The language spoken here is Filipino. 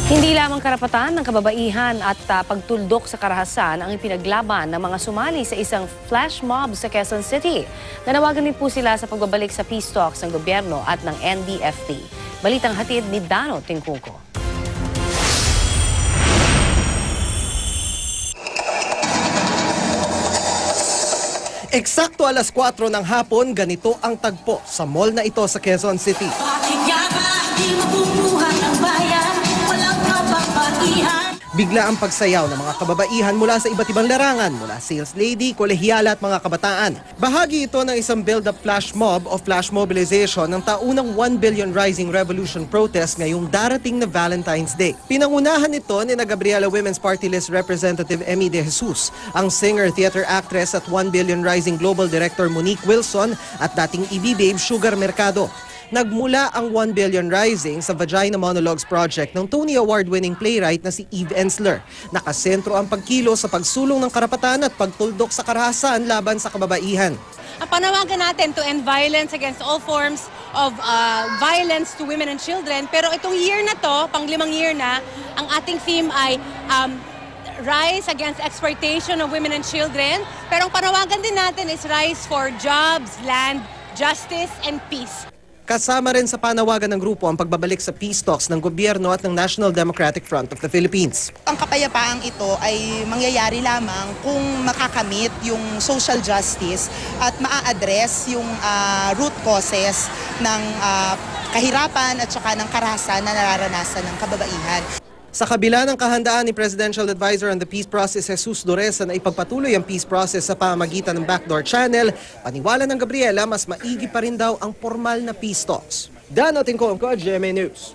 Hindi lamang karapatan ng kababaihan at pagtuldok sa karahasan ang ipinaglaban ng mga sumali sa isang flash mob sa Quezon City. Nanawagan din po sila sa pagbabalik sa peace talks ng gobyerno at ng NDFP. Balitang hatid ni Dano Tingkuko. Eksakto alas 4 ng hapon, ganito ang tagpo sa mall na ito sa Quezon City. Bigla ang pagsayaw ng mga kababaihan mula sa iba't ibang larangan, mula sales lady, kolehiyala at mga kabataan. Bahagi ito ng isang build-up flash mob o flash mobilization ng taunang 1 billion Rising Revolution protest ngayong darating na Valentine's Day. Pinangunahan ito ni Gabriela Women's Party List Representative Emmy De Jesus, ang singer, theater actress at 1 billion Rising Global Director Monique Wilson at dating EB Babe Sugar Mercado. Nagmula ang 1 Billion Rising sa Vagina Monologues Project ng Tony Award-winning playwright na si Eve Ensler. Nakasentro ang pagkilo sa pagsulong ng karapatan at pagtuldok sa karahasan laban sa kababaihan. Ang panawagan natin to end violence against all forms of violence to women and children. Pero itong year na to, pang-5 year na, ang ating theme ay rise against exploitation of women and children. Pero ang panawagan din natin is rise for jobs, land, justice, and peace. Kasama rin sa panawagan ng grupo ang pagbabalik sa peace talks ng gobyerno at ng National Democratic Front of the Philippines. Ang kapayapaang ito ay mangyayari lamang kung makakamit yung social justice at maa-address yung root causes ng kahirapan at saka ng karahasan na nararanasan ng kababaihan. Sa kabila ng kahandaan ni Presidential Advisor on the Peace Process Jesus Doresa na ipagpatuloy ang peace process sa pamamagitan ng backdoor channel, paniwala ng Gabriela mas maigi pa rin daw ang formal na peace talks. Dano Tingkuko, GMA News.